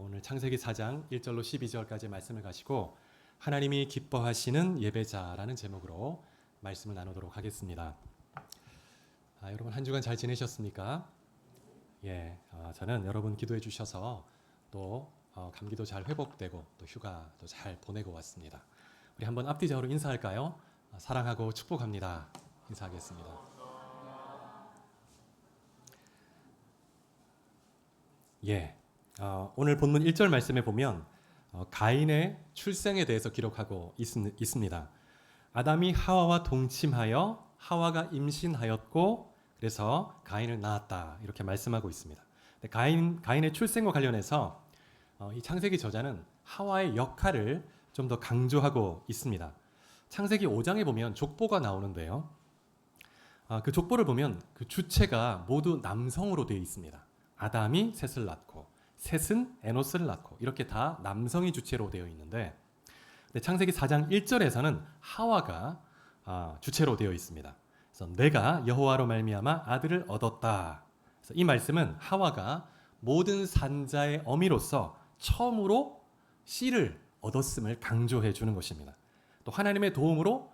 오늘 창세기 4장 1절로 12절까지 말씀을 가지고 하나님이 기뻐하시는 예배자라는 제목으로 말씀을 나누도록 하겠습니다. 여러분 한 주간 잘 지내셨습니까? 저는 여러분 기도해 주셔서 또 감기도 잘 회복되고 또 휴가도 잘 보내고 왔습니다. 우리 한번 앞뒤적으로 인사할까요? 사랑하고 축복합니다. 인사하겠습니다. 오늘 본문 1절 말씀에 보면 가인의 출생에 대해서 기록하고 있습니다. 아담이 하와와 동침하여 하와가 임신하였고 그래서 가인을 낳았다 이렇게 말씀하고 있습니다. 가인의 출생과 관련해서 이 창세기 저자는 하와의 역할을 좀 더 강조하고 있습니다. 창세기 5장에 보면 족보가 나오는데요. 그 족보를 보면 그 주체가 모두 남성으로 되어 있습니다. 아담이 셋을 낳고 셋은 에노스를 낳고 이렇게 다 남성이 주체로 되어 있는데 창세기 4장 1절에서는 하와가 주체로 되어 있습니다. 그래서 내가 여호와로 말미암아 아들을 얻었다. 그래서 이 말씀은 하와가 모든 산자의 어미로서 처음으로 씨를 얻었음을 강조해 주는 것입니다. 또 하나님의 도움으로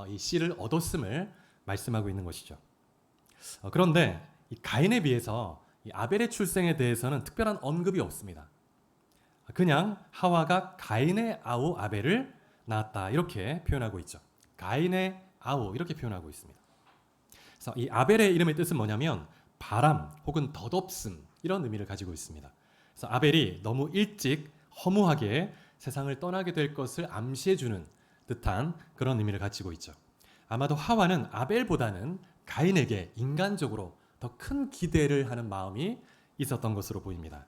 이 씨를 얻었음을 말씀하고 있는 것이죠. 그런데 이 가인에 비해서 이 아벨의 출생에 대해서는 특별한 언급이 없습니다. 그냥 하와가 가인의 아우 아벨을 낳았다 이렇게 표현하고 있죠. 가인의 아우 이렇게 표현하고 있습니다. 그래서 이 아벨의 이름의 뜻은 뭐냐면 바람 혹은 덧없음 이런 의미를 가지고 있습니다. 그래서 아벨이 너무 일찍 허무하게 세상을 떠나게 될 것을 암시해주는 듯한 그런 의미를 가지고 있죠. 아마도 하와는 아벨보다는 가인에게 인간적으로 더 큰 기대를 하는 마음이 있었던 것으로 보입니다.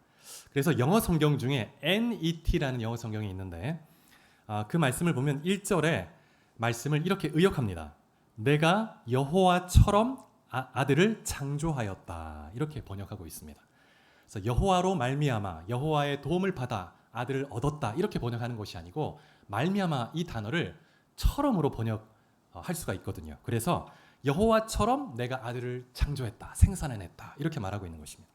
그래서 영어 성경 중에 NET라는 영어 성경이 있는데 그 말씀을 보면 1절에 말씀을 이렇게 의역합니다. 내가 여호와처럼 아들을 창조하였다 이렇게 번역하고 있습니다. 그래서 여호와로 말미암아 여호와의 도움을 받아 아들을 얻었다 이렇게 번역하는 것이 아니고 말미암아 이 단어를 처럼으로 번역할 수가 있거든요. 그래서 여호와처럼 내가 아들을 창조했다, 생산해냈다 이렇게 말하고 있는 것입니다.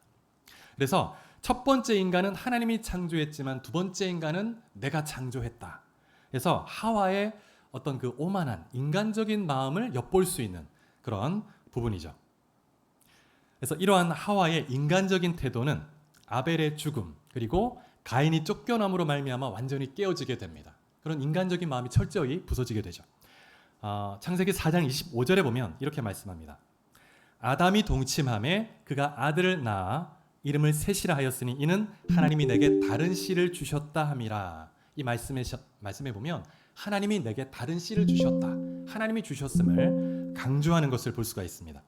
그래서 첫 번째 인간은 하나님이 창조했지만 두 번째 인간은 내가 창조했다. 그래서 하와의 어떤 그 오만한 인간적인 마음을 엿볼 수 있는 그런 부분이죠. 그래서 이러한 하와의 인간적인 태도는 아벨의 죽음 그리고 가인이 쫓겨남으로 말미암아 완전히 깨어지게 됩니다. 그런 인간적인 마음이 철저히 부서지게 되죠. 창세기 4장 25절에 보면 이렇게 말씀합니다. 아담이 동침함에 그가 아들을 낳아 이름을 셋이라 하였으니 이는 하나님이 내게 다른 씨를 주셨다 함이라. 이 말씀에 보면 하나님이 내게 다른 씨를 주셨다. 하나님이 주셨음을 강조하는 것을 볼 수가 있습니다.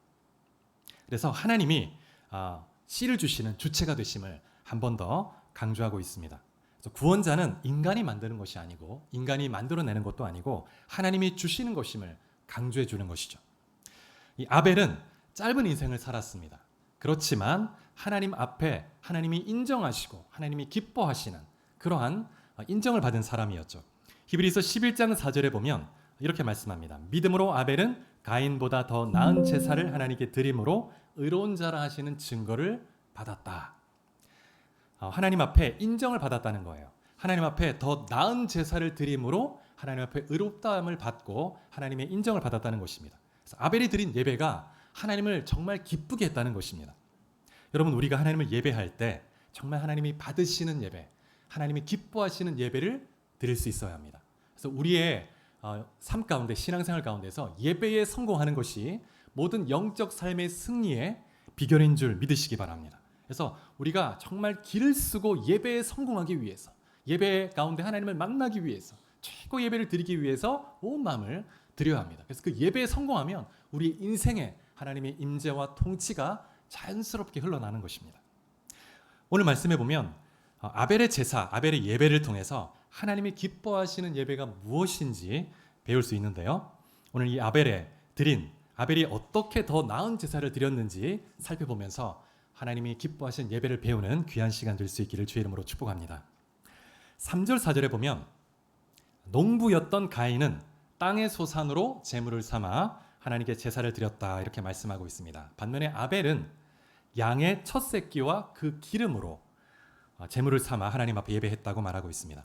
그래서 하나님이 씨를 주시는 주체가 되심을 한 번 더 강조하고 있습니다. 구원자는 인간이 만드는 것이 아니고 인간이 만들어내는 것도 아니고 하나님이 주시는 것임을 강조해 주는 것이죠. 이 아벨은 짧은 인생을 살았습니다. 그렇지만 하나님 앞에 하나님이 인정하시고 하나님이 기뻐하시는 그러한 인정을 받은 사람이었죠. 히브리서 11장 4절에 보면 이렇게 말씀합니다. 믿음으로 아벨은 가인보다 더 나은 제사를 하나님께 드림으로 의로운 자라 하시는 증거를 받았다. 하나님 앞에 인정을 받았다는 거예요. 하나님 앞에 더 나은 제사를 드림으로 하나님 앞에 의롭다함을 받고 하나님의 인정을 받았다는 것입니다. 그래서 아벨이 드린 예배가 하나님을 정말 기쁘게 했다는 것입니다. 여러분 우리가 하나님을 예배할 때 정말 하나님이 받으시는 예배, 하나님이 기뻐하시는 예배를 드릴 수 있어야 합니다. 그래서 우리의 삶 가운데 신앙생활 가운데서 예배에 성공하는 것이 모든 영적 삶의 승리의 비결인 줄 믿으시기 바랍니다. 그래서 우리가 정말 길을 쓰고 예배에 성공하기 위해서 예배 가운데 하나님을 만나기 위해서 최고 예배를 드리기 위해서 온 마음을 드려야 합니다. 그래서 그 예배에 성공하면 우리 인생에 하나님의 임재와 통치가 자연스럽게 흘러나는 것입니다. 오늘 말씀해 보면 아벨의 제사, 아벨의 예배를 통해서 하나님이 기뻐하시는 예배가 무엇인지 배울 수 있는데요. 오늘 이 아벨이 어떻게 더 나은 제사를 드렸는지 살펴보면서 하나님이 기뻐하시는 예배를 배우는 귀한 시간 될 수 있기를 주의 이름으로 축복합니다. 3절 4절에 보면 농부였던 가인은 땅의 소산으로 제물을 삼아 하나님께 제사를 드렸다 이렇게 말씀하고 있습니다. 반면에 아벨은 양의 첫 새끼와 그 기름으로 제물을 삼아 하나님 앞에 예배했다고 말하고 있습니다.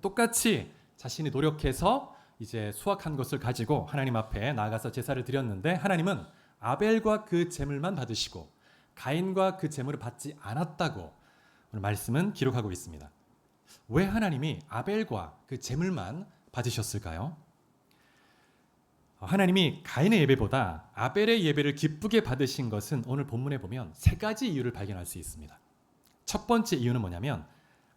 똑같이 자신이 노력해서 이제 수확한 것을 가지고 하나님 앞에 나아가서 제사를 드렸는데 하나님은 아벨과 그 제물만 받으시고 가인과 그 제물을 받지 않았다고 오늘 말씀은 기록하고 있습니다. 왜 하나님이 아벨과 그 제물만 받으셨을까요? 하나님이 가인의 예배보다 아벨의 예배를 기쁘게 받으신 것은 오늘 본문에 보면 세 가지 이유를 발견할 수 있습니다. 첫 번째 이유는 뭐냐면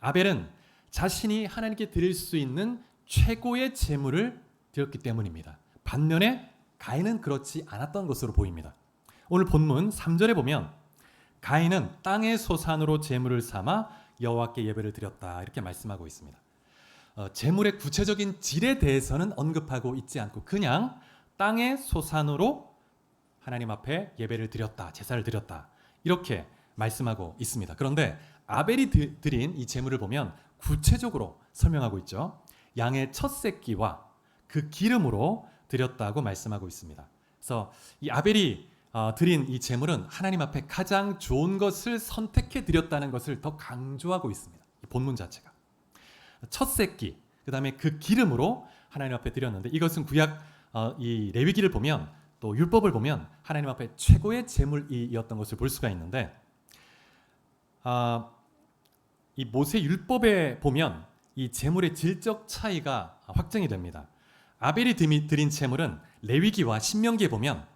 아벨은 자신이 하나님께 드릴 수 있는 최고의 제물을 드렸기 때문입니다. 반면에 가인은 그렇지 않았던 것으로 보입니다. 오늘 본문 3절에 보면 가인은 땅의 소산으로 제물을 삼아 여호와께 예배를 드렸다 이렇게 말씀하고 있습니다. 제물의 구체적인 질에 대해서는 언급하고 있지 않고 그냥 땅의 소산으로 하나님 앞에 예배를 드렸다, 제사를 드렸다 이렇게 말씀하고 있습니다. 그런데 아벨이 드린 이 제물을 보면 구체적으로 설명하고 있죠. 양의 첫 새끼와 그 기름으로 드렸다고 말씀하고 있습니다. 그래서 이 아벨이 드린 이 제물은 하나님 앞에 가장 좋은 것을 선택해 드렸다는 것을 더 강조하고 있습니다. 이 본문 자체가 첫 새끼, 그 다음에 그 기름으로 하나님 앞에 드렸는데 이것은 구약 이 레위기를 보면 또 율법을 보면 하나님 앞에 최고의 제물이었던 것을 볼 수가 있는데 이 모세 율법에 보면 이 제물의 질적 차이가 확정이 됩니다. 아벨이 드린 제물은 레위기와 신명기에 보면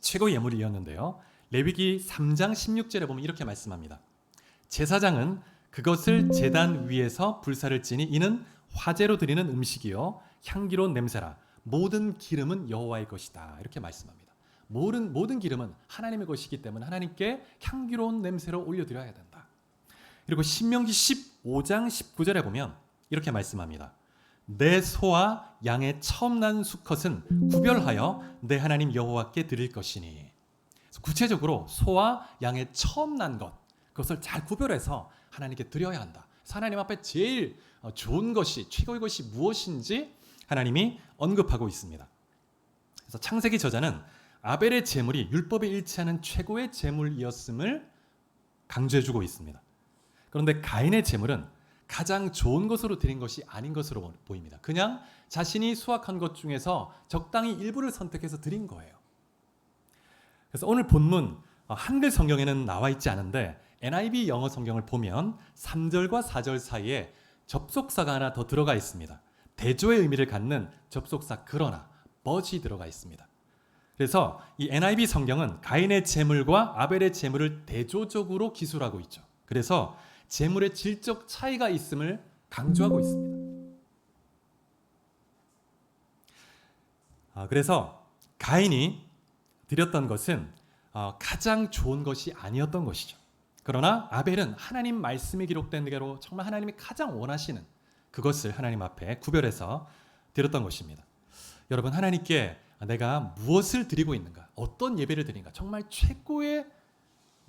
최고의 예물이었는데요. 레위기 3장 16절에 보면 이렇게 말씀합니다. 제사장은 그것을 제단 위에서 불사를 지니 이는 화제로 드리는 음식이요 향기로운 냄새라 모든 기름은 여호와의 것이다 이렇게 말씀합니다. 모든 기름은 하나님의 것이기 때문에 하나님께 향기로운 냄새로 올려드려야 된다. 그리고 신명기 15장 19절에 보면 이렇게 말씀합니다. 내 소와 양의 처음 난 수컷은 구별하여 내 하나님 여호와께 드릴 것이니 구체적으로 소와 양의 처음 난 것 그것을 잘 구별해서 하나님께 드려야 한다. 하나님 앞에 제일 좋은 것이 최고의 것이 무엇인지 하나님이 언급하고 있습니다. 그래서 창세기 저자는 아벨의 제물이 율법에 일치하는 최고의 제물이었음을 강조해주고 있습니다. 그런데 가인의 제물은 가장 좋은 것으로 드린 것이 아닌 것으로 보입니다. 그냥 자신이 수확한 것 중에서 적당히 일부를 선택해서 드린 거예요. 그래서 오늘 본문 한글 성경에는 나와 있지 않은데 NIV 영어 성경을 보면 3절과 4절 사이에 접속사가 하나 더 들어가 있습니다. 대조의 의미를 갖는 접속사 그러나 but이 들어가 있습니다. 그래서 이 NIV 성경은 가인의 제물과 아벨의 제물을 대조적으로 기술하고 있죠. 그래서 제물의 질적 차이가 있음을 강조하고 있습니다. 그래서 가인이 드렸던 것은 가장 좋은 것이 아니었던 것이죠. 그러나 아벨은 하나님 말씀이 기록된 대로 정말 하나님이 가장 원하시는 그것을 하나님 앞에 구별해서 드렸던 것입니다. 여러분 하나님께 내가 무엇을 드리고 있는가? 어떤 예배를 드리는가? 정말 최고의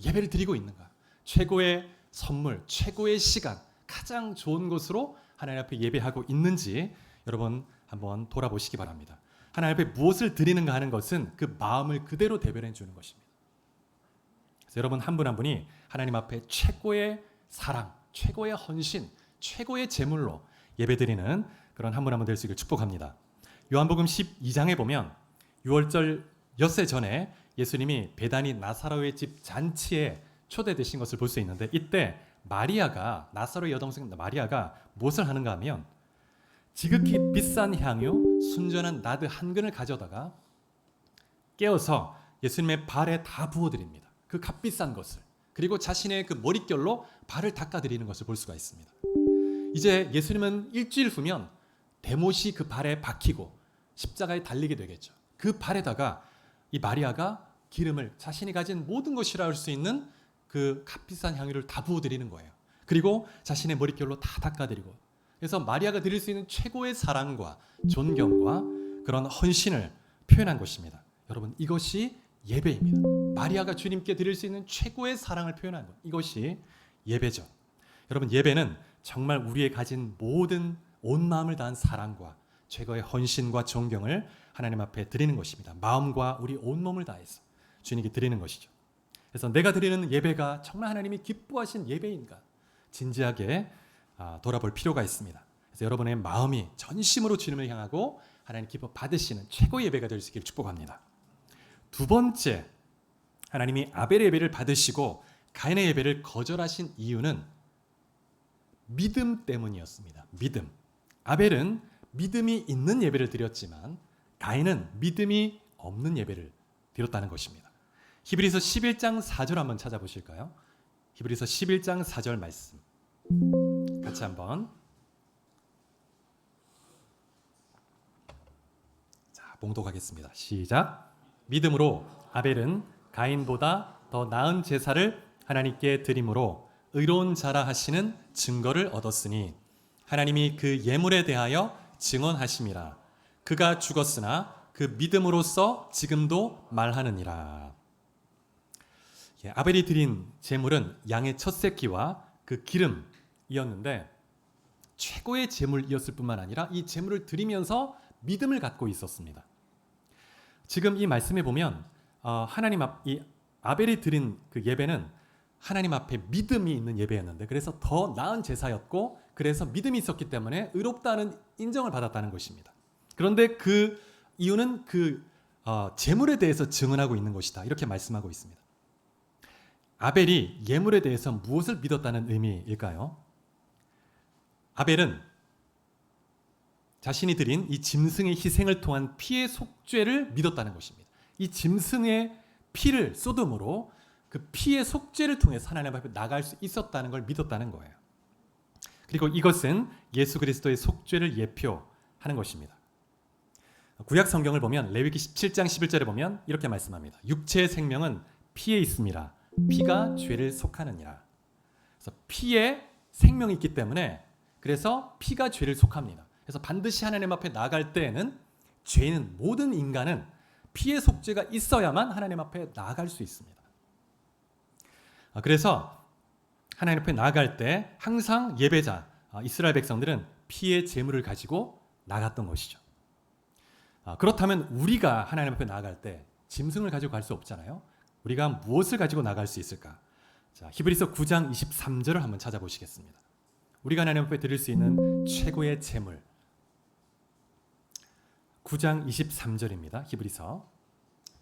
예배를 드리고 있는가? 최고의 선물, 최고의 시간, 가장 좋은 것으로 하나님 앞에 예배하고 있는지 여러분 한번 돌아보시기 바랍니다. 하나님 앞에 무엇을 드리는가 하는 것은 그 마음을 그대로 대변해 주는 것입니다. 그래서 여러분 한 분 한 분이 하나님 앞에 최고의 사랑, 최고의 헌신, 최고의 제물로 예배드리는 그런 한 분 한 분 될 수 있기를 축복합니다. 요한복음 12장에 보면 6월절 엿새 전에 예수님이 베다니 나사로의 집 잔치에 초대되신 것을 볼 수 있는데 이때 마리아가 나사로의 여동생 마리아가 무엇을 하는가 하면 지극히 비싼 향유 순전한 나드 한 근을 가져다가 깨어서 예수님의 발에 다 부어드립니다. 그 값비싼 것을 그리고 자신의 그 머릿결로 발을 닦아드리는 것을 볼 수가 있습니다. 이제 예수님은 일주일 후면 대못이 그 발에 박히고 십자가에 달리게 되겠죠. 그 발에다가 이 마리아가 기름을 자신이 가진 모든 것이라 할 수 있는 그 값비싼 향유를 다 부어드리는 거예요. 그리고 자신의 머릿결로 다 닦아드리고 그래서 마리아가 드릴 수 있는 최고의 사랑과 존경과 그런 헌신을 표현한 것입니다. 여러분 이것이 예배입니다. 마리아가 주님께 드릴 수 있는 최고의 사랑을 표현한 것 이것이 예배죠. 여러분 예배는 정말 우리의 가진 모든 온 마음을 다한 사랑과 최고의 헌신과 존경을 하나님 앞에 드리는 것입니다. 마음과 우리 온 몸을 다해서 주님께 드리는 것이죠. 그래서 내가 드리는 예배가 정말 하나님이 기뻐하신 예배인가? 진지하게 돌아볼 필요가 있습니다. 그래서 여러분의 마음이 전심으로 주님을 향하고 하나님 기뻐 받으시는 최고의 예배가 될 수 있기를 축복합니다. 두 번째, 하나님이 아벨의 예배를 받으시고 가인의 예배를 거절하신 이유는 믿음 때문이었습니다. 믿음. 아벨은 믿음이 있는 예배를 드렸지만 가인은 믿음이 없는 예배를 드렸다는 것입니다. 히브리서 11장 4절 한번 찾아보실까요? 히브리서 11장 4절 말씀 같이 한번 봉독하겠습니다. 시작. 믿음으로 아벨은 가인보다 더 나은 제사를 하나님께 드림으로 의로운 자라 하시는 증거를 얻었으니 하나님이 그 예물에 대하여 증언하심이라. 그가 죽었으나 그 믿음으로써 지금도 말하느니라. 아벨이 드린 제물은 양의 첫 새끼와 그 기름이었는데 최고의 제물이었을 뿐만 아니라 이 제물을 드리면서 믿음을 갖고 있었습니다. 지금 이 말씀에 보면 이 아벨이 드린 그 예배는 하나님 앞에 믿음이 있는 예배였는데 그래서 더 나은 제사였고 그래서 믿음이 있었기 때문에 의롭다는 인정을 받았다는 것입니다. 그런데 그 이유는 그 제물에 대해서 증언하고 있는 것이다. 이렇게 말씀하고 있습니다. 아벨이 예물에 대해서 무엇을 믿었다는 의미일까요? 아벨은 자신이 드린 이 짐승의 희생을 통한 피의 속죄를 믿었다는 것입니다. 이 짐승의 피를 쏟음으로 그 피의 속죄를 통해서 하나님 앞에 나갈 수 있었다는 걸 믿었다는 거예요. 그리고 이것은 예수 그리스도의 속죄를 예표하는 것입니다. 구약 성경을 보면 레위기 17장 11절에 보면 이렇게 말씀합니다. 육체의 생명은 피에 있음이라. 피가 죄를 속하느니라. 그래서 피에 생명이 있기 때문에 그래서 피가 죄를 속합니다. 그래서 반드시 하나님 앞에 나갈 때에는 죄는 모든 인간은 피의 속죄가 있어야만 하나님 앞에 나아갈 수 있습니다. 그래서 하나님 앞에 나아갈 때 항상 예배자 이스라엘 백성들은 피의 제물을 가지고 나갔던 것이죠. 그렇다면 우리가 하나님 앞에 나아갈 때 짐승을 가지고 갈 수 없잖아요. 우리가 무엇을 가지고 나갈 수 있을까? 자, 히브리서 9장 23절을 한번 찾아보시겠습니다. 우리가 하나님 앞에 드릴 수 있는 최고의 제물 9장 23절입니다. 히브리서.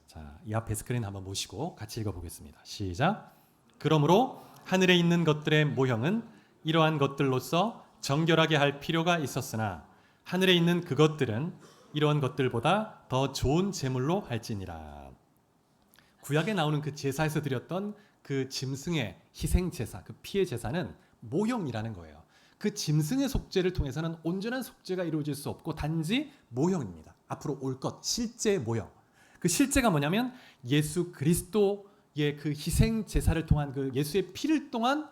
자, 이 앞에 스크린 한번 보시고 같이 읽어보겠습니다. 시작. 그러므로 하늘에 있는 것들의 모형은 이러한 것들로서 정결하게 할 필요가 있었으나 하늘에 있는 그것들은 이러한 것들보다 더 좋은 제물로 할지니라. 구약에 나오는 그 제사에서 드렸던 그 짐승의 희생 제사, 그 피의 제사는 모형이라는 거예요. 그 짐승의 속죄를 통해서는 온전한 속죄가 이루어질 수 없고 단지 모형입니다. 앞으로 올 것, 실제의 모형. 그 실제가 뭐냐면 예수 그리스도의 그 희생 제사를 통한 그 예수의 피를 통한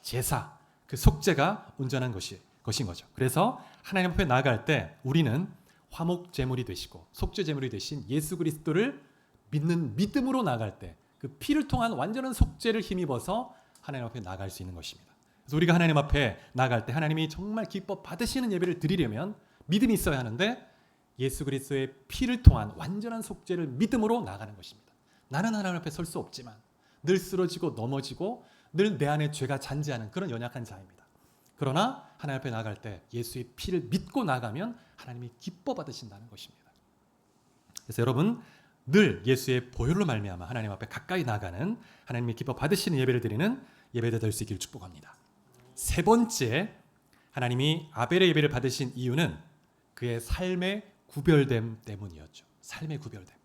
제사, 그 속죄가 온전한 것인 거죠. 그래서 하나님 앞에 나아갈 때 우리는 화목 제물이 되시고 속죄 제물이 되신 예수 그리스도를 믿는 믿음으로 나아갈 때 그 피를 통한 완전한 속죄를 힘입어서 하나님 앞에 나아갈 수 있는 것입니다. 그래서 우리가 하나님 앞에 나아갈 때 하나님이 정말 기뻐 받으시는 예배를 드리려면 믿음이 있어야 하는데 예수 그리스도의 피를 통한 완전한 속죄를 믿음으로 나아가는 것입니다. 나는 하나님 앞에 설 수 없지만 늘 쓰러지고 넘어지고 늘 내 안에 죄가 잔재하는 그런 연약한 자입니다. 그러나 하나님 앞에 나아갈 때 예수의 피를 믿고 나가면 하나님이 기뻐 받으신다는 것입니다. 그래서 여러분 늘 예수의 보혈로 말미암아 하나님 앞에 가까이 나가는 하나님이 기뻐 받으시는 예배를 드리는 예배가 될 수 있기를 축복합니다. 세 번째, 하나님이 아벨의 예배를 받으신 이유는 그의 삶의 구별됨 때문이었죠. 삶의 구별됨.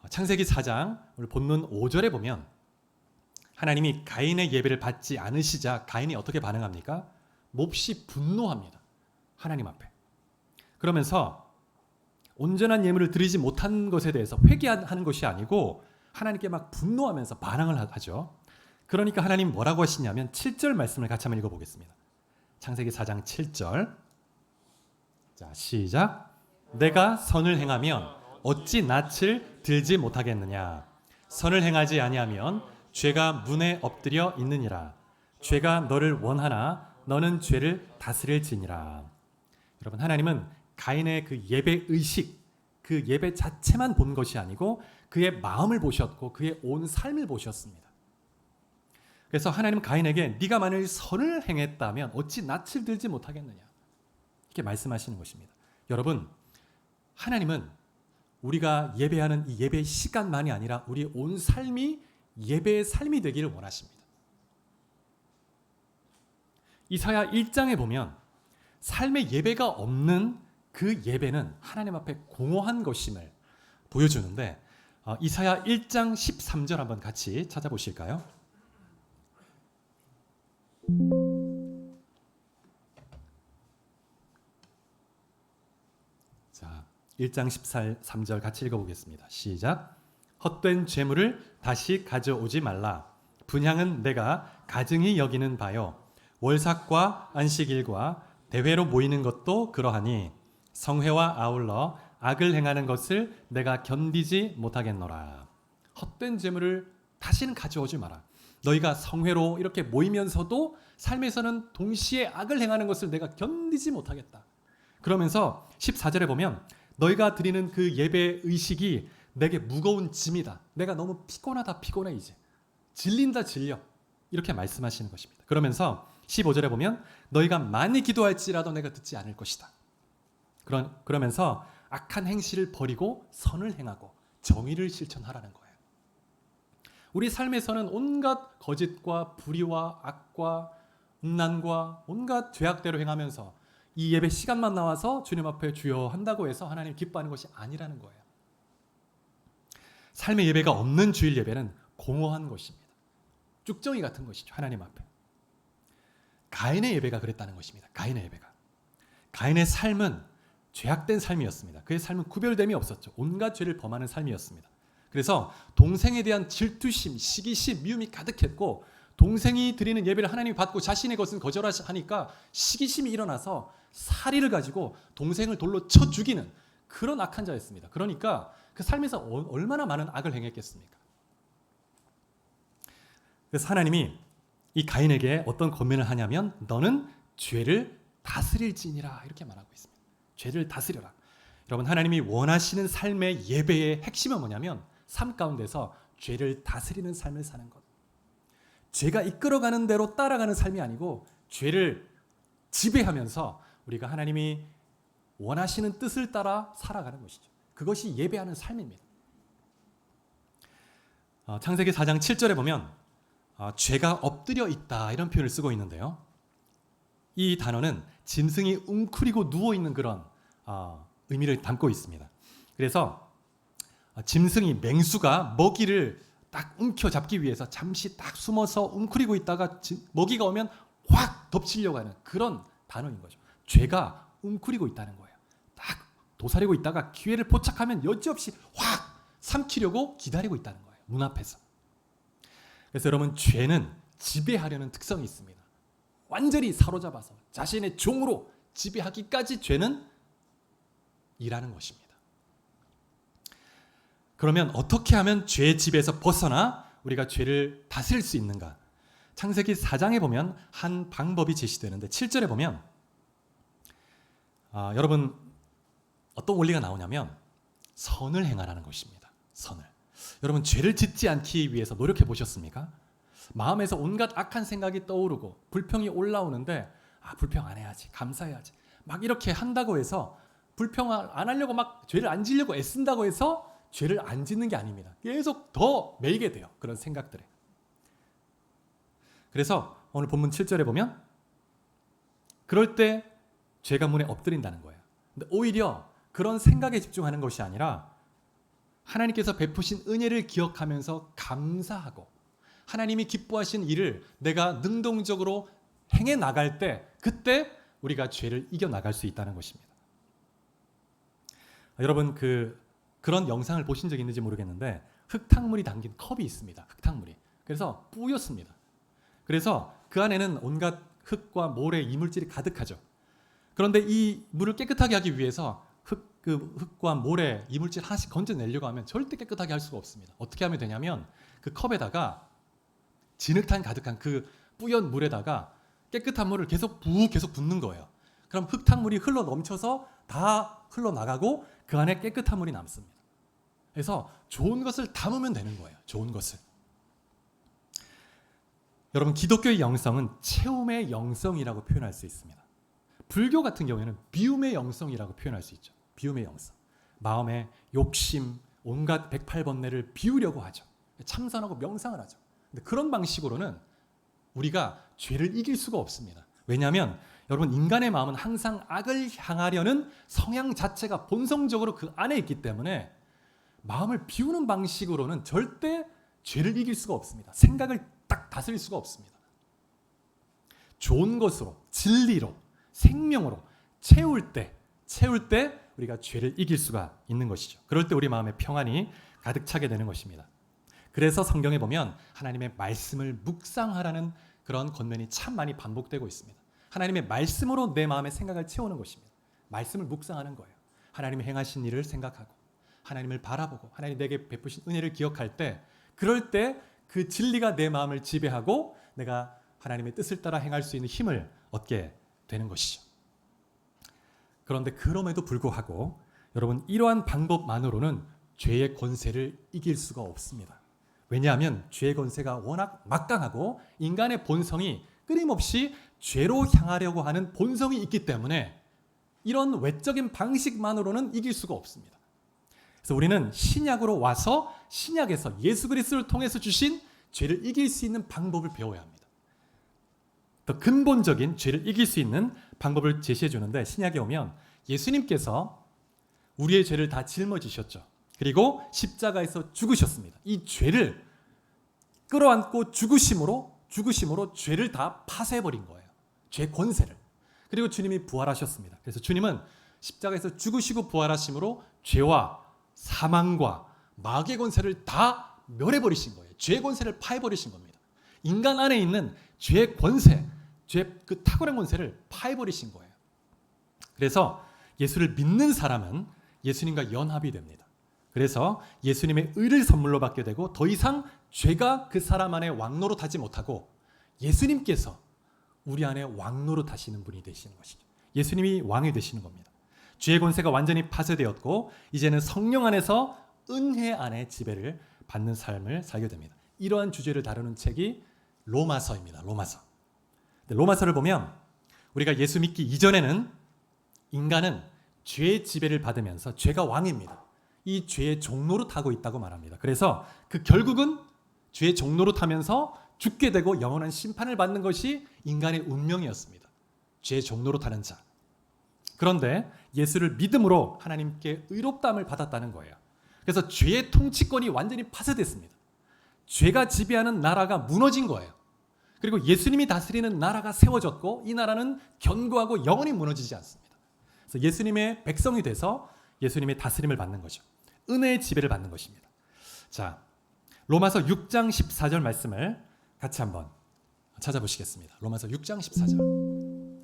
창세기 4장 오늘 본문 5절에 보면 하나님이 가인의 예배를 받지 않으시자 가인이 어떻게 반응합니까? 몹시 분노합니다. 하나님 앞에. 그러면서 온전한 예물을 드리지 못한 것에 대해서 회개하는 것이 아니고 하나님께 막 분노하면서 반항을 하죠. 그러니까 하나님 뭐라고 하시냐면 7절 말씀을 같이 한번 읽어보겠습니다. 창세기 4장 7절. 자, 시작. 내가 선을 행하면 어찌 낯을 들지 못하겠느냐. 선을 행하지 아니하면 죄가 문에 엎드려 있느니라. 죄가 너를 원하나 너는 죄를 다스릴지니라. 여러분 하나님은 가인의 그 예배 의식, 그 예배 자체만 본 것이 아니고 그의 마음을 보셨고 그의 온 삶을 보셨습니다. 그래서 하나님은 가인에게 네가 만일 선을 행했다면 어찌 낯을 들지 못하겠느냐 이렇게 말씀하시는 것입니다. 여러분, 하나님은 우리가 예배하는 이 예배의 시간만이 아니라 우리 온 삶이 예배의 삶이 되기를 원하십니다. 이사야 1장에 보면 삶의 예배가 없는 그 예배는 하나님 앞에 공허한 것임을 보여주는데 이사야 1장 13절 한번 같이 찾아보실까요? 자, 1장 13절 같이 읽어보겠습니다. 시작. 헛된 재물을 다시 가져오지 말라. 분향은 내가 가증히 여기는 바요. 월삭과 안식일과 대회로 모이는 것도 그러하니 성회와 아울러 악을 행하는 것을 내가 견디지 못하겠노라. 헛된 재물을 다시는 가져오지 마라. 너희가 성회로 이렇게 모이면서도 삶에서는 동시에 악을 행하는 것을 내가 견디지 못하겠다. 그러면서 14절에 보면 너희가 드리는 그 예배 의식이 내게 무거운 짐이다. 내가 너무 피곤하다 피곤해 이제. 질린다 질려. 이렇게 말씀하시는 것입니다. 그러면서 15절에 보면 너희가 많이 기도할지라도 내가 듣지 않을 것이다. 그러면서 악한 행실을 버리고 선을 행하고 정의를 실천하라는 거예요. 우리 삶에서는 온갖 거짓과 불의와 악과 음란과 온갖 죄악대로 행하면서 이 예배 시간만 나와서 주님 앞에 주여 한다고 해서 하나님 기뻐하는 것이 아니라는 거예요. 삶의 예배가 없는 주일 예배는 공허한 것입니다. 쭉정이 같은 것이죠. 하나님 앞에. 가인의 예배가 그랬다는 것입니다. 가인의 예배가. 가인의 삶은 죄악된 삶이었습니다. 그의 삶은 구별됨이 없었죠. 온갖 죄를 범하는 삶이었습니다. 그래서 동생에 대한 질투심, 시기심, 미움이 가득했고 동생이 드리는 예배를 하나님이 받고 자신의 것은 거절하니까 시기심이 일어나서 사리를 가지고 동생을 돌로 쳐 죽이는 그런 악한 자였습니다. 그러니까 그 삶에서 얼마나 많은 악을 행했겠습니까? 그래서 하나님이 이 가인에게 어떤 권면을 하냐면 너는 죄를 다스릴지니라 이렇게 말하고 있습니다. 죄를 다스려라. 여러분, 하나님이 원하시는 삶의 예배의 핵심은 뭐냐면 삶 가운데서 죄를 다스리는 삶을 사는 것. 죄가 이끌어가는 대로 따라가는 삶이 아니고 죄를 지배하면서 우리가 하나님이 원하시는 뜻을 따라 살아가는 것이죠. 그것이 예배하는 삶입니다. 창세기 4장 7절에 보면 죄가 엎드려 있다 이런 표현을 쓰고 있는데요. 이 단어는 짐승이 웅크리고 누워있는 그런 의미를 담고 있습니다. 그래서 짐승이 맹수가 먹이를 딱 움켜잡기 위해서 잠시 딱 숨어서 웅크리고 있다가 먹이가 오면 확 덮치려고 하는 그런 단어인 거죠. 죄가 웅크리고 있다는 거예요. 딱 도사리고 있다가 기회를 포착하면 여지없이 확 삼키려고 기다리고 있다는 거예요. 문 앞에서. 그래서 여러분, 죄는 지배하려는 특성이 있습니다. 완전히 사로잡아서 자신의 종으로 지배하기까지 죄는 일하는 것입니다. 그러면 어떻게 하면 죄의 지배에서 벗어나 우리가 죄를 다스릴 수 있는가? 창세기 4장에 보면 한 방법이 제시되는데 7절에 보면 여러분 어떤 원리가 나오냐면 선을 행하라는 것입니다. 선을. 여러분, 죄를 짓지 않기 위해서 노력해 보셨습니까? 마음에서 온갖 악한 생각이 떠오르고 불평이 올라오는데 불평 안 해야지, 감사해야지 막 이렇게 한다고 해서 불평을 안 하려고 막 죄를 안 지려고 애쓴다고 해서 죄를 안 짓는 게 아닙니다. 계속 더 매이게 돼요. 그런 생각들에. 그래서 오늘 본문 7절에 보면 그럴 때 죄가 문에 엎드린다는 거예요. 근데 오히려 그런 생각에 집중하는 것이 아니라 하나님께서 베푸신 은혜를 기억하면서 감사하고 하나님이 기뻐하신 일을 내가 능동적으로 행해 나갈 때 그때 우리가 죄를 이겨 나갈 수 있다는 것입니다. 여러분 그런 영상을 보신 적 있는지 모르겠는데 흙탕물이 담긴 컵이 있습니다. 흙탕물이. 그래서 뿌옇습니다. 그래서 그 안에는 온갖 흙과 모래, 이물질이 가득하죠. 그런데 이 물을 깨끗하게 하기 위해서 흙과 모래, 이물질 하나씩 건져내려고 하면 절대 깨끗하게 할 수가 없습니다. 어떻게 하면 되냐면 그 컵에다가 진흙탕 가득한 그 뿌연 물에다가 깨끗한 물을 계속 붓는 거예요. 그럼 흙탕물이 흘러 넘쳐서 다 흘러나가고 그 안에 깨끗한 물이 남습니다. 그래서 좋은 것을 담으면 되는 거예요. 좋은 것을. 여러분, 기독교의 영성은 채움의 영성이라고 표현할 수 있습니다. 불교 같은 경우에는 비움의 영성이라고 표현할 수 있죠. 비움의 영성. 마음의 욕심, 온갖 108번뇌를 비우려고 하죠. 참선하고 명상을 하죠. 근데 그런 방식으로는 우리가 죄를 이길 수가 없습니다. 왜냐하면 여러분, 인간의 마음은 항상 악을 향하려는 성향 자체가 본성적으로 그 안에 있기 때문에 마음을 비우는 방식으로는 절대 죄를 이길 수가 없습니다. 생각을 딱 다스릴 수가 없습니다. 좋은 것으로, 진리로, 생명으로 채울 때 우리가 죄를 이길 수가 있는 것이죠. 그럴 때 우리 마음에 평안이 가득 차게 되는 것입니다. 그래서 성경에 보면 하나님의 말씀을 묵상하라는 그런 권면이 참 많이 반복되고 있습니다. 하나님의 말씀으로 내 마음의 생각을 채우는 것입니다. 말씀을 묵상하는 거예요. 하나님이 행하신 일을 생각하고 하나님을 바라보고 하나님 내게 베푸신 은혜를 기억할 때, 그럴 때 그 진리가 내 마음을 지배하고 내가 하나님의 뜻을 따라 행할 수 있는 힘을 얻게 되는 것이죠. 그런데 그럼에도 불구하고 여러분, 이러한 방법만으로는 죄의 권세를 이길 수가 없습니다. 왜냐하면 죄의 권세가 워낙 막강하고 인간의 본성이 끊임없이 죄로 향하려고 하는 본성이 있기 때문에 이런 외적인 방식만으로는 이길 수가 없습니다. 그래서 우리는 신약으로 와서 신약에서 예수 그리스도를 통해서 주신 죄를 이길 수 있는 방법을 배워야 합니다. 더 근본적인 죄를 이길 수 있는 방법을 제시해 주는데, 신약에 오면 예수님께서 우리의 죄를 다 짊어지셨죠. 그리고 십자가에서 죽으셨습니다. 이 죄를 끌어안고 죽으심으로 죄를 다 파쇄해버린 거예요. 죄 권세를. 그리고 주님이 부활하셨습니다. 그래서 주님은 십자가에서 죽으시고 부활하심으로 죄와 사망과 마귀의 권세를 다 멸해버리신 거예요. 죄의 권세를 파해버리신 겁니다. 인간 안에 있는 죄의 권세, 그 탁월한 권세를 파해버리신 거예요. 그래서 예수를 믿는 사람은 예수님과 연합이 됩니다. 그래서 예수님의 의를 선물로 받게 되고 더 이상 죄가 그 사람 안에 왕노릇하지 못하고 예수님께서 우리 안에 왕노릇하시는 분이 되시는 것이죠. 예수님이 왕이 되시는 겁니다. 죄의 권세가 완전히 파쇄되었고 이제는 성령 안에서 은혜 안에 지배를 받는 삶을 살게 됩니다. 이러한 주제를 다루는 책이 로마서입니다. 로마서를 보면 우리가 예수 믿기 이전에는 인간은 죄의 지배를 받으면서 죄가 왕입니다. 이 죄의 종노릇하고 있다고 말합니다. 그래서 그 결국은 죄의 종노릇하면서 죽게 되고 영원한 심판을 받는 것이 인간의 운명이었습니다. 죄의 종노릇하는 자. 그런데 예수를 믿음으로 하나님께 의롭다함을 받았다는 거예요. 그래서 죄의 통치권이 완전히 파쇄됐습니다. 죄가 지배하는 나라가 무너진 거예요. 그리고 예수님이 다스리는 나라가 세워졌고 이 나라는 견고하고 영원히 무너지지 않습니다. 그래서 예수님의 백성이 돼서 예수님의 다스림을 받는 거죠. 은혜의 지배를 받는 것입니다. 자, 로마서 6장 14절 말씀을 같이 한번 찾아보시겠습니다. 로마서 6장 14절.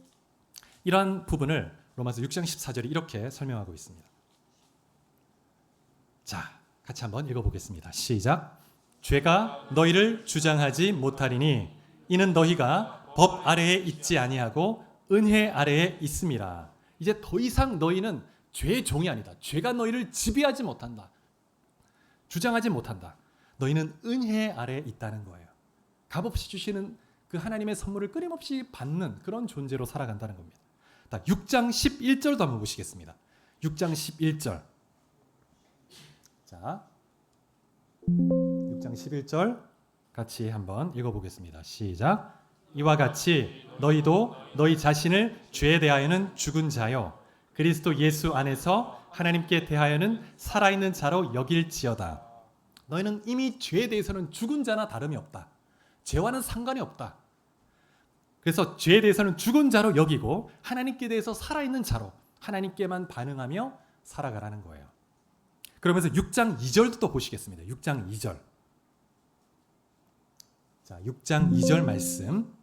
이러한 부분을 로마서 6장 14절이 이렇게 설명하고 있습니다. 자, 같이 한번 읽어보겠습니다. 시작. 죄가 너희를 주장하지 못하리니 이는 너희가 법 아래에 있지 아니하고 은혜 아래에 있음이라. 이제 더 이상 너희는 죄의 종이 아니다. 죄가 너희를 지배하지 못한다. 주장하지 못한다. 너희는 은혜 아래에 있다는 거예요. 값없이 주시는 그 하나님의 선물을 끊임없이 받는 그런 존재로 살아간다는 겁니다. 6장 11절도 한번 보시겠습니다. 6장 11절. 자, 6장 11절 같이 한번 읽어보겠습니다. 시작. 이와 같이 너희도 너희 자신을 죄에 대하여는 죽은 자요 그리스도 예수 안에서 하나님께 대하여는 살아있는 자로 여길지어다. 너희는 이미 죄에 대해서는 죽은 자나 다름이 없다. 죄와는 상관이 없다. 그래서 죄에 대해서는 죽은 자로 여기고 하나님께 대해서 살아있는 자로 하나님께만 반응하며 살아가라는 거예요. 그러면서 6장 2절도 또 보시겠습니다. 6장 2절. 자, 6장 2절 말씀.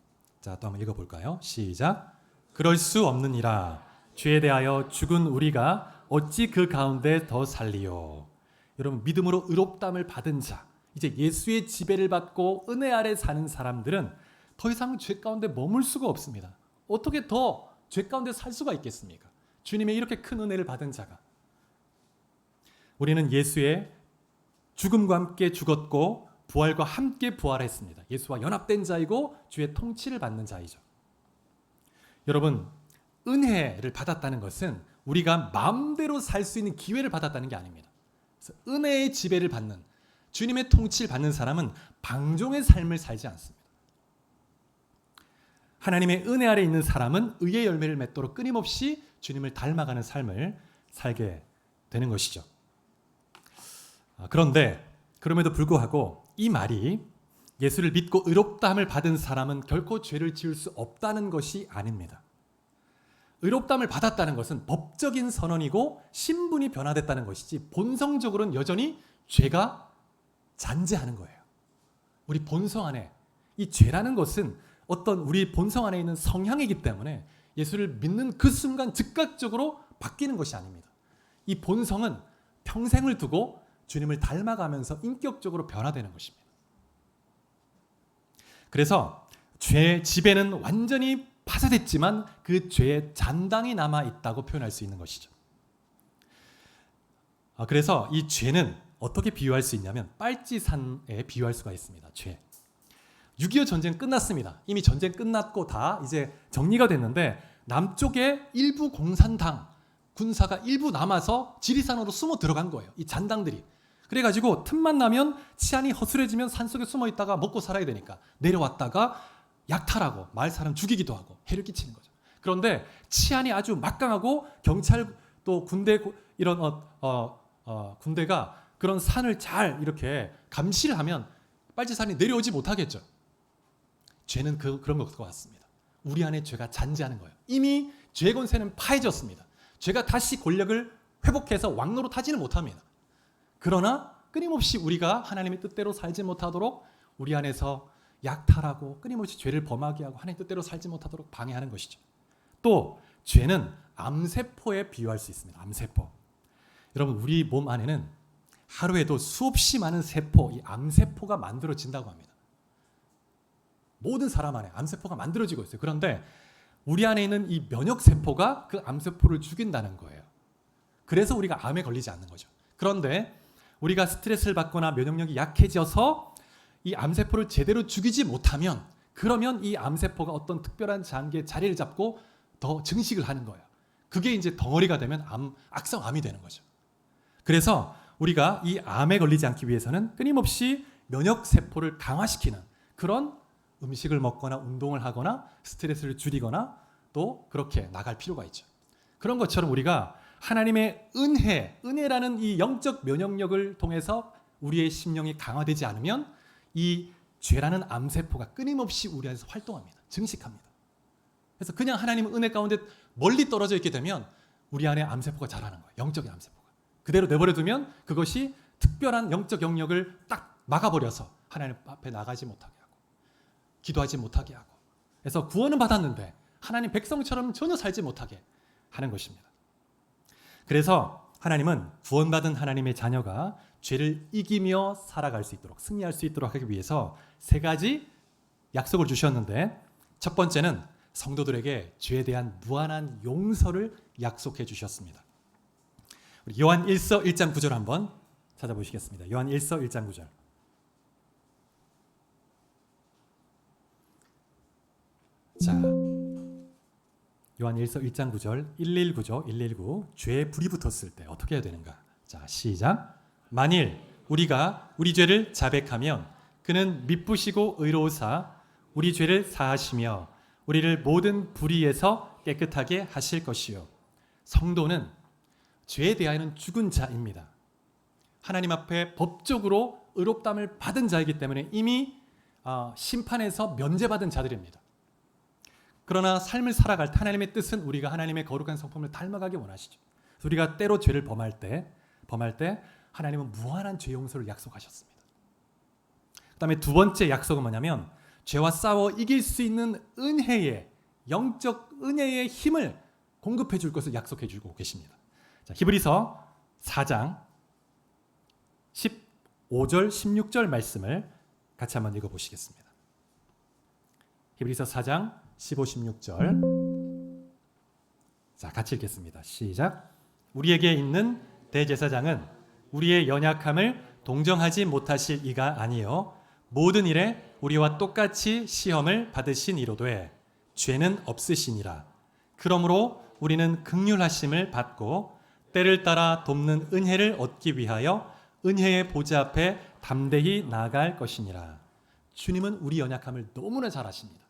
자, 또 한번 읽어볼까요? 시작. 그럴 수 없느니라. 죄에 대하여 죽은 우리가 어찌 그 가운데 더 살리요. 여러분, 믿음으로 의롭다함을 받은 자, 이제 예수의 지배를 받고 은혜 아래 사는 사람들은 더 이상 죄 가운데 머물 수가 없습니다. 어떻게 더 죄 가운데 살 수가 있겠습니까? 주님의 이렇게 큰 은혜를 받은 자가. 우리는 예수의 죽음과 함께 죽었고 부활과 함께 부활했습니다. 예수와 연합된 자이고 주의 통치를 받는 자이죠. 여러분, 은혜를 받았다는 것은 우리가 마음대로 살 수 있는 기회를 받았다는 게 아닙니다. 그래서 은혜의 지배를 받는, 주님의 통치를 받는 사람은 방종의 삶을 살지 않습니다. 하나님의 은혜 아래 있는 사람은 의의 열매를 맺도록 끊임없이 주님을 닮아가는 삶을 살게 되는 것이죠. 그런데 그럼에도 불구하고 이 말이 예수를 믿고 의롭다함을 받은 사람은 결코 죄를 지을 수 없다는 것이 아닙니다. 의롭다함을 받았다는 것은 법적인 선언이고 신분이 변화됐다는 것이지 본성적으로는 여전히 죄가 잔재하는 거예요. 우리 본성 안에 이 죄라는 것은 어떤 우리 본성 안에 있는 성향이기 때문에 예수를 믿는 그 순간 즉각적으로 바뀌는 것이 아닙니다. 이 본성은 평생을 두고 주님을 닮아가면서 인격적으로 변화되는 것입니다. 그래서 죄의 지배는 완전히 파쇄됐지만 그 죄의 잔당이 남아있다고 표현할 수 있는 것이죠. 그래서 이 죄는 어떻게 비유할 수 있냐면 빨치산에 비유할 수가 있습니다. 죄. 6.25 전쟁 끝났습니다. 이미 전쟁 끝났고 다 이제 정리가 됐는데 남쪽에 일부 공산당 군사가 일부 남아서 지리산으로 숨어 들어간 거예요. 이 잔당들이. 그래가지고 틈만 나면 치안이 허술해지면 산속에 숨어 있다가 먹고 살아야 되니까 내려왔다가 약탈하고 마을 사람 죽이기도 하고 해를 끼치는 거죠. 그런데 치안이 아주 막강하고 경찰 또 군대 이런 군대가 그런 산을 잘 이렇게 감시를 하면 빨치산이 내려오지 못하겠죠. 죄는 그런 것과 같습니다. 우리 안에 죄가 잔재하는 거예요. 이미 죄 권세는 파해졌습니다. 죄가 다시 권력을 회복해서 왕노릇하지는 못합니다. 그러나 끊임없이 우리가 하나님의 뜻대로 살지 못하도록 우리 안에서 약탈하고 끊임없이 죄를 범하게 하고 하나님 뜻대로 살지 못하도록 방해하는 것이죠. 또 죄는 암세포에 비유할 수 있습니다. 암세포. 여러분, 우리 몸 안에는 하루에도 수없이 많은 세포, 이 암세포가 만들어진다고 합니다. 모든 사람 안에 암세포가 만들어지고 있어요. 그런데 우리 안에 있는 이 면역세포가 그 암세포를 죽인다는 거예요. 그래서 우리가 암에 걸리지 않는 거죠. 그런데 우리가 스트레스를 받거나 면역력이 약해져서 이 암세포를 제대로 죽이지 못하면 그러면 이 암세포가 어떤 특별한 장기에 자리를 잡고 더 증식을 하는 거예요. 그게 이제 덩어리가 되면 악성암이 되는 거죠. 그래서 우리가 이 암에 걸리지 않기 위해서는 끊임없이 면역세포를 강화시키는 그런 음식을 먹거나 운동을 하거나 스트레스를 줄이거나 또 그렇게 나갈 필요가 있죠. 그런 것처럼 우리가 하나님의 은혜라는 이 영적 면역력을 통해서 우리의 심령이 강화되지 않으면 이 죄라는 암세포가 끊임없이 우리 안에서 활동합니다. 증식합니다. 그래서 그냥 하나님의 은혜 가운데 멀리 떨어져 있게 되면 우리 안에 암세포가 자라는 거예요. 영적인 암세포가. 그대로 내버려 두면 그것이 특별한 영적 영역을 딱 막아버려서 하나님 앞에 나가지 못하게 하고 기도하지 못하게 하고 그래서 구원은 받았는데 하나님 백성처럼 전혀 살지 못하게 하는 것입니다. 그래서 하나님은 구원받은 하나님의 자녀가 죄를 이기며 살아갈 수 있도록 승리할 수 있도록 하기 위해서 세 가지 약속을 주셨는데 첫 번째는 성도들에게 죄에 대한 무한한 용서를 약속해 주셨습니다. 우리 요한 1서 1장 9절 한번 찾아보시겠습니다. 요한 1서 1장 9절. 자, 요한 1서 1장 9절 119죠. 119. 죄에 불이 붙었을 때 어떻게 해야 되는가? 자, 시작. 만일 우리가 우리 죄를 자백하면 그는 미쁘시고 의로우사 우리 죄를 사하시며 우리를 모든 불의에서 깨끗하게 하실 것이요. 성도는 죄에 대하여는 죽은 자입니다. 하나님 앞에 법적으로 의롭다함을 받은 자이기 때문에 이미 심판에서 면제받은 자들입니다. 그러나 삶을 살아갈 때 하나님의 뜻은 우리가 하나님의 거룩한 성품을 닮아가기 원하시죠. 그래서 우리가 때로 죄를 범할 때 하나님은 무한한 죄 용서를 약속하셨습니다. 그 다음에 두 번째 약속은 뭐냐면 죄와 싸워 이길 수 있는 은혜의 영적 은혜의 힘을 공급해 줄 것을 약속해 주고 계십니다. 자, 히브리서 4장 15절 16절 말씀을 같이 한번 읽어보시겠습니다. 히브리서 4장 15, 16절 자, 같이 읽겠습니다. 시작. 우리에게 있는 대제사장은 우리의 연약함을 동정하지 못하실 이가 아니요 모든 일에 우리와 똑같이 시험을 받으신 이로되 죄는 없으시니라. 그러므로 우리는 긍휼하심을 받고 때를 따라 돕는 은혜를 얻기 위하여 은혜의 보좌 앞에 담대히 나아갈 것이니라. 주님은 우리 연약함을 너무나 잘 아십니다.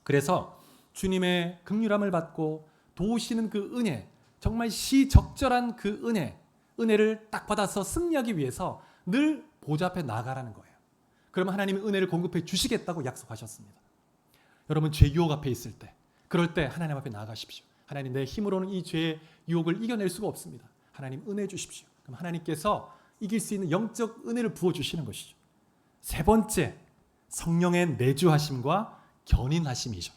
그래서 주님의 긍휼함을 받고 도우시는 그 은혜, 정말 시적절한 그 은혜를 딱 받아서 승리하기 위해서 늘 보좌 앞에 나아가라는 거예요. 그러면 하나님이 은혜를 공급해 주시겠다고 약속하셨습니다. 여러분 죄 유혹 앞에 있을 때, 그럴 때 하나님 앞에 나아가십시오. 하나님, 내 힘으로는 이 죄의 유혹을 이겨낼 수가 없습니다. 하나님 은혜 주십시오. 그럼 하나님께서 이길 수 있는 영적 은혜를 부어주시는 것이죠. 세 번째, 성령의 내주하심과 견인하심이죠.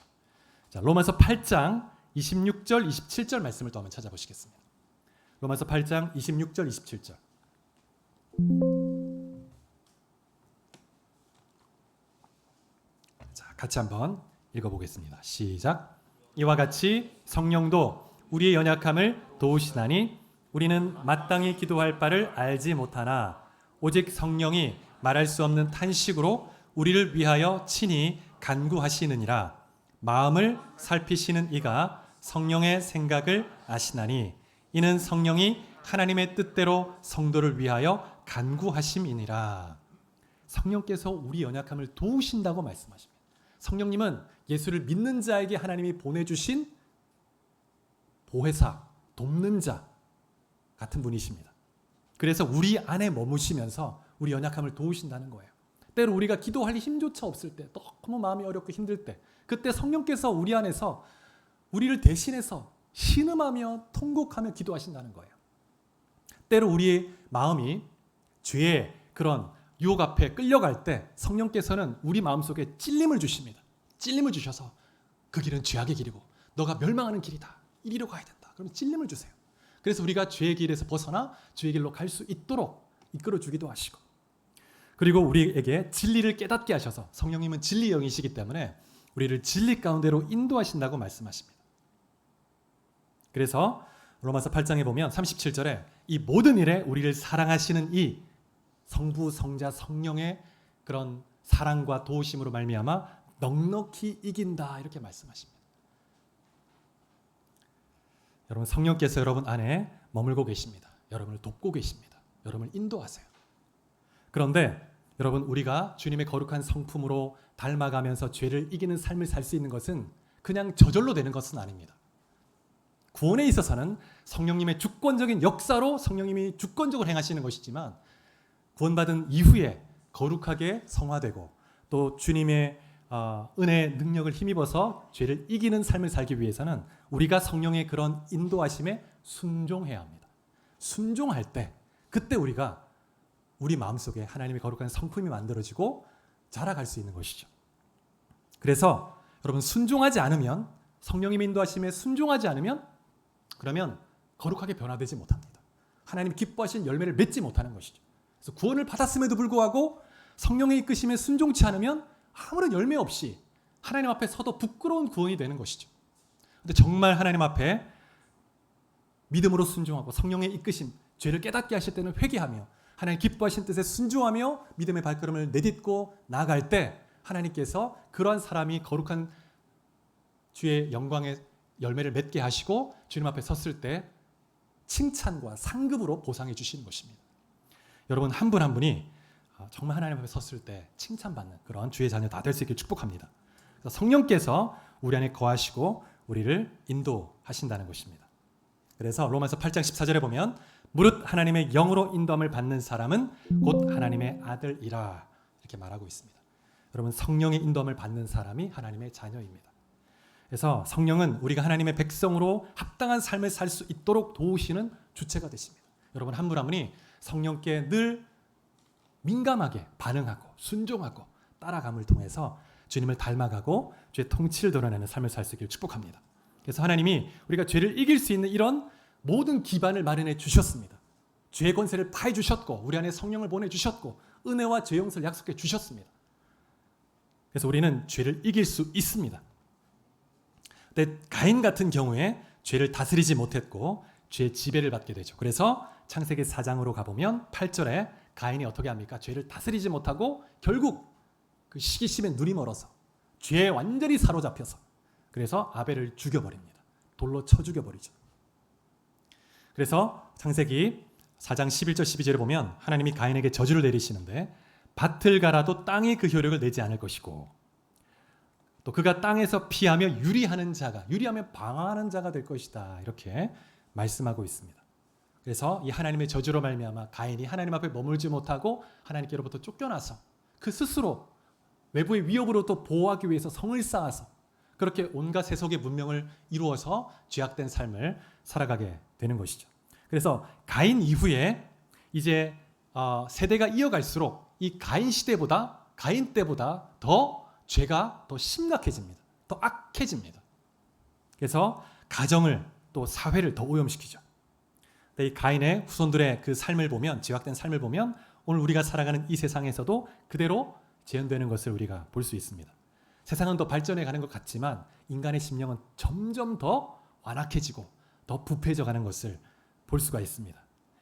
자, 로마서 8장 26절, 27절 말씀을 또 한번 찾아보시겠습니다. 로마서 8장 26절, 27절. 자, 같이 한번 읽어보겠습니다. 시작. 이와 같이 성령도 우리의 연약함을 도우시나니 우리는 마땅히 기도할 바를 알지 못하나 오직 성령이 말할 수 없는 탄식으로 우리를 위하여 친히 간구하시느니라. 마음을 살피시는 이가 성령의 생각을 아시나니 이는 성령이 하나님의 뜻대로 성도를 위하여 간구하심이니라. 성령께서 우리 연약함을 도우신다고 말씀하십니다. 성령님은 예수를 믿는 자에게 하나님이 보내주신 보혜사, 돕는 자 같은 분이십니다. 그래서 우리 안에 머무시면서 우리 연약함을 도우신다는 거예요. 때로 우리가 기도할 힘조차 없을 때, 너무 마음이 어렵고 힘들 때, 그때 성령께서 우리 안에서 우리를 대신해서 신음하며 통곡하며 기도하신다는 거예요. 때로 우리의 마음이 죄의 그런 유혹 앞에 끌려갈 때 성령께서는 우리 마음속에 찔림을 주십니다. 찔림을 주셔서 그 길은 죄악의 길이고 너가 멸망하는 길이다. 이리로 가야 된다. 그럼 찔림을 주세요. 그래서 우리가 죄의 길에서 벗어나 죄의 길로 갈 수 있도록 이끌어주기도 하시고, 그리고 우리에게 진리를 깨닫게 하셔서, 성령님은 진리의 영이시기 때문에 우리를 진리 가운데로 인도하신다고 말씀하십니다. 그래서 로마서 8장에 보면 37절에 이 모든 일에 우리를 사랑하시는 이 성부, 성자, 성령의 그런 사랑과 도우심으로 말미암아 넉넉히 이긴다, 이렇게 말씀하십니다. 여러분, 성령께서 여러분 안에 머물고 계십니다. 여러분을 돕고 계십니다. 여러분을 인도하세요. 그런데 여러분, 우리가 주님의 거룩한 성품으로 닮아가면서 죄를 이기는 삶을 살 수 있는 것은 그냥 저절로 되는 것은 아닙니다. 구원에 있어서는 성령님의 주권적인 역사로 성령님이 주권적으로 행하시는 것이지만, 구원받은 이후에 거룩하게 성화되고 또 주님의 은혜의 능력을 힘입어서 죄를 이기는 삶을 살기 위해서는 우리가 성령의 그런 인도하심에 순종해야 합니다. 순종할 때, 그때 우리가 우리 마음속에 하나님의 거룩한 성품이 만들어지고 자라갈 수 있는 것이죠. 그래서 여러분, 순종하지 않으면, 성령님의 인도하심에 순종하지 않으면 그러면 거룩하게 변화되지 못합니다. 하나님 기뻐하신 열매를 맺지 못하는 것이죠. 그래서 구원을 받았음에도 불구하고 성령의 이끄심에 순종치 않으면 아무런 열매 없이 하나님 앞에 서도 부끄러운 구원이 되는 것이죠. 근데 정말 하나님 앞에 믿음으로 순종하고 성령의 이끄심, 죄를 깨닫게 하실 때는 회개하며 하나님 기뻐하신 뜻에 순종하며 믿음의 발걸음을 내딛고 나아갈 때 하나님께서 그러한 사람이 거룩한 주의 영광의 열매를 맺게 하시고 주님 앞에 섰을 때 칭찬과 상급으로 보상해 주시는 것입니다. 여러분, 한 분 한 분이 정말 하나님 앞에 섰을 때 칭찬받는 그런 주의 자녀 다 될 수 있게 축복합니다. 그래서 성령께서 우리 안에 거하시고 우리를 인도하신다는 것입니다. 그래서 로마서 8장 14절에 보면 무릇 하나님의 영으로 인도함을 받는 사람은 곧 하나님의 아들이라, 이렇게 말하고 있습니다. 여러분, 성령의 인도함을 받는 사람이 하나님의 자녀입니다. 그래서 성령은 우리가 하나님의 백성으로 합당한 삶을 살 수 있도록 도우시는 주체가 되십니다. 여러분, 한 분 한 분이 성령께 늘 민감하게 반응하고 순종하고 따라감을 통해서 주님을 닮아가고 주의 통치를 드러내는 삶을 살 수 있기를 축복합니다. 그래서 하나님이 우리가 죄를 이길 수 있는 이런 모든 기반을 마련해 주셨습니다. 죄의 권세를 파해 주셨고 우리 안에 성령을 보내주셨고 은혜와 죄 용서를 약속해 주셨습니다. 그래서 우리는 죄를 이길 수 있습니다. 근데 가인 같은 경우에 죄를 다스리지 못했고 죄의 지배를 받게 되죠. 그래서 창세기 4장으로 가보면 8절에 가인이 어떻게 합니까? 죄를 다스리지 못하고 결국 그 시기심에 눈이 멀어서 죄에 완전히 사로잡혀서 그래서 아벨을 죽여버립니다. 돌로 쳐 죽여버리죠. 그래서 창세기 4장 11절 12절에 보면 하나님이 가인에게 저주를 내리시는데 밭을 갈아도 땅이 그 효력을 내지 않을 것이고 또 그가 땅에서 피하며 유리하면 방황하는 자가 될 것이다. 이렇게 말씀하고 있습니다. 그래서 이 하나님의 저주로 말미암아 가인이 하나님 앞에 머물지 못하고 하나님께로부터 쫓겨나서 그 스스로 외부의 위협으로부터 보호하기 위해서 성을 쌓아서 그렇게 온갖 세속의 문명을 이루어서 죄악된 삶을 살아가게 되는 것이죠. 그래서 가인 이후에 이제 세대가 이어갈수록 이 가인 때보다 더 죄가 더 심각해집니다. 더 악해집니다. 그래서 가정을 또 사회를 더 오염시키죠. 이 가인의 후손들의 그 삶을 보면 죄악된 삶을 보면 오늘 우리가 살아가는 이 세상에서도 그대로 재현되는 것을 우리가 볼 수 있습니다. 세상은 더 발전해 가는 것 같지만 인간의 심령은 점점 더 완악해지고 더 부패해져 가는 것을 볼 수가 있습니다.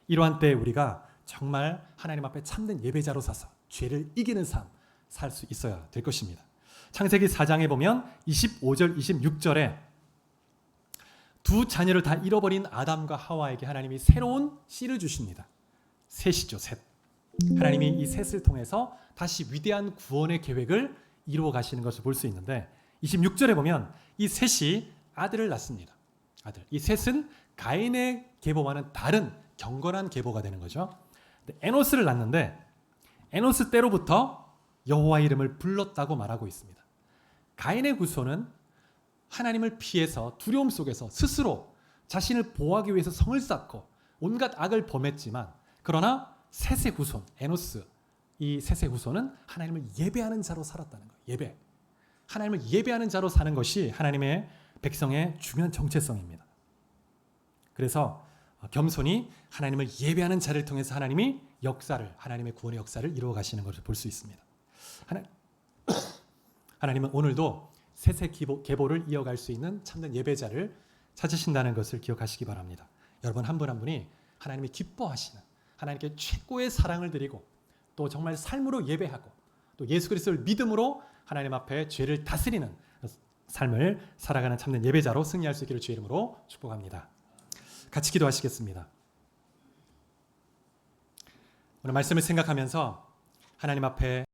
이러한 때에 우리가 정말 하나님 앞에 참된 예배자로 서서 죄를 이기는 삶 살 수 있어야 될 것입니다. 창세기 4장에 보면 25절 26절에 두 자녀를 다 잃어버린 아담과 하와에게 하나님이 새로운 씨를 주십니다. 셋이죠, 셋. 하나님이 이 셋을 통해서 다시 위대한 구원의 계획을 이루어 가시는 것을 볼 수 있는데 26절에 보면 이 셋이 아들을 낳습니다. 이 셋은 가인의 계보와는 다른 경건한 계보가 되는 거죠. 에노스를 낳는데 에노스 때로부터 여호와 이름을 불렀다고 말하고 있습니다. 가인의 후손은 하나님을 피해서 두려움 속에서 스스로 자신을 보호하기 위해서 성을 쌓고 온갖 악을 범했지만 그러나 셋의 후손 에노스 이 셋의 후손은 하나님을 예배하는 자로 살았다는 거예요. 예배. 하나님을 예배하는 자로 사는 것이 하나님의 백성의 중요한 정체성입니다. 그래서 겸손히 하나님을 예배하는 자를 통해서 하나님이 하나님의 구원의 역사를 이루어 가시는 것을 볼 수 있습니다. 하나님은 오늘도 셋의 계보를 이어갈 수 있는 참된 예배자를 찾으신다는 것을 기억하시기 바랍니다. 여러분 한 분 한 분이 하나님이 기뻐하시는 하나님께 최고의 사랑을 드리고 또 정말 삶으로 예배하고 또 예수 그리스도를 믿음으로 하나님 앞에 죄를 다스리는 삶을 살아가는 참된 예배자로 승리할 수 있기를 주의 이름으로 축복합니다. 같이 기도하시겠습니다. 오늘 말씀을 생각하면서 하나님 앞에